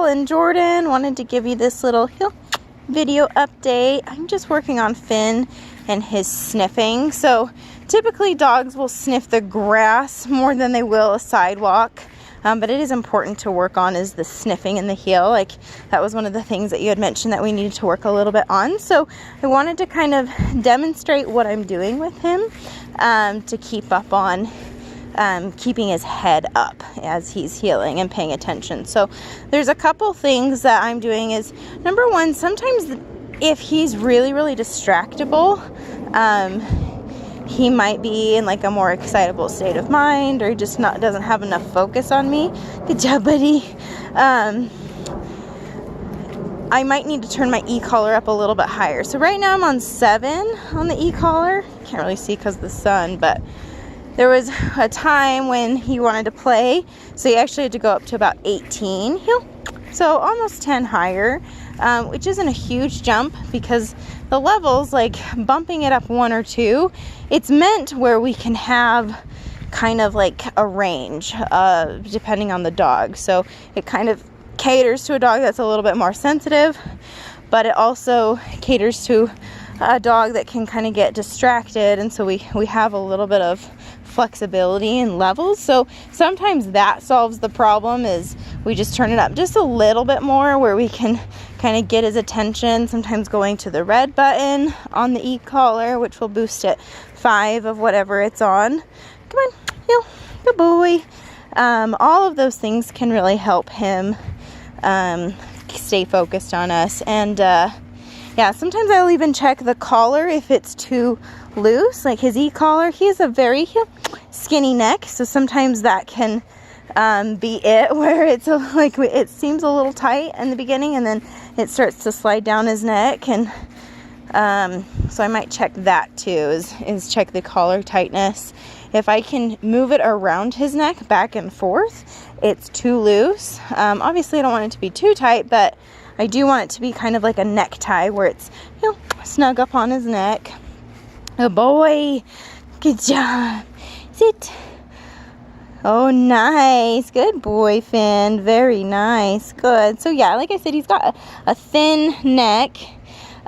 Michelle and Jordan. Wanted to give you this little video update. I'm just working on Finn and his sniffing. So typically dogs will sniff the grass more than they will a sidewalk. But it is important to work on is the sniffing in the heel. Like that was one of the things that you had mentioned that we needed to work a little bit on. So I wanted to kind of demonstrate what I'm doing with him to keep up on keeping his head up as he's healing and paying attention. So there's a couple things that I'm doing is, number one, sometimes if he's really, really distractible, he might be in like a more excitable state of mind, or just doesn't have enough focus on me. Good job, buddy. I might need to turn my e-collar up a little bit higher. So right now I'm on 7 on the e-collar. Can't really see because of the sun, but there was a time when he wanted to play, so he actually had to go up to about 18. So almost 10 higher, which isn't a huge jump because the levels, like bumping it up 1 or 2, it's meant where we can have kind of like a range depending on the dog. So it kind of caters to a dog that's a little bit more sensitive, but it also caters to a dog that can kind of get distracted, and so we have a little bit of flexibility in levels. So sometimes that solves the problem, is we just turn it up just a little bit more where we can kind of get his attention, sometimes going to the red button on the e-collar, which will boost it 5 of whatever it's on. Come on, good boy. All of those things can really help him stay focused on us. And yeah, sometimes I'll even check the collar if it's too loose, like his e-collar. He has a very skinny neck, so sometimes that can be it, where it's like it seems a little tight in the beginning and then it starts to slide down his neck. And so I might check that too, is check the collar tightness. If I can move it around his neck back and forth, it's too loose. Obviously I don't want it to be too tight, but I do want it to be kind of like a necktie where it's snug up on his neck. Oh boy, good job. Sit. Oh, nice. Good boy, Finn. Very nice. Good. So yeah, like I said, he's got a thin neck,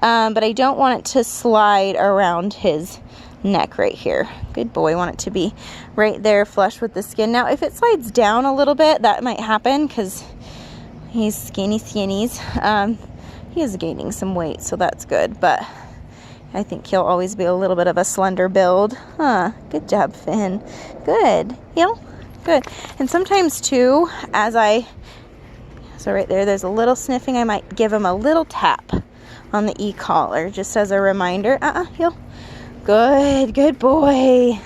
but I don't want it to slide around his neck right here. Good boy. I want it to be right there, flush with the skin. Now, if it slides down a little bit, that might happen because he's skinnies. He is gaining some weight, so that's good, but I think he'll always be a little bit of a slender build. Good job, Finn. Good. Good. And sometimes too, so right there's a little sniffing, I might give him a little tap on the e-collar just as a reminder. Good boy.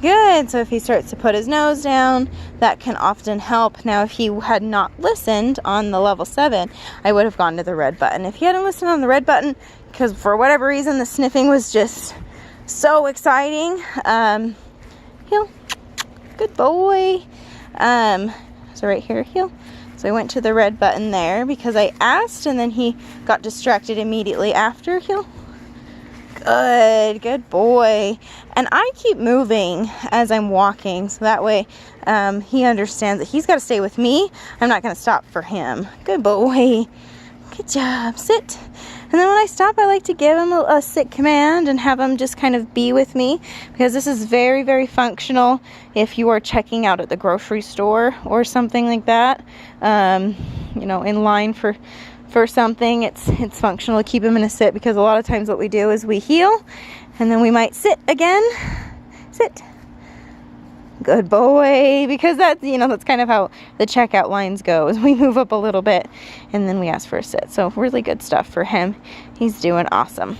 Good. So if he starts to put his nose down, that can often help. Now, if he had not listened on the level 7, I would have gone to the red button. If he hadn't listened on the red button, because for whatever reason the sniffing was just so exciting, good boy. So right here, so I went to the red button there because I asked, and then he got distracted immediately after. Good boy. And I keep moving as I'm walking, so that way he understands that he's got to stay with me. I'm not going to stop for him. Good boy. Good job. Sit. And then when I stop, I like to give him a sit command and have him just kind of be with me, because this is very, very functional if you are checking out at the grocery store or something like that. In line for something, it's functional to keep him in a sit, because a lot of times what we do is we heel and then we might sit again. Sit. Good boy, because that's kind of how the checkout lines go, is we move up a little bit and then we ask for a sit. So really good stuff for him. He's doing awesome.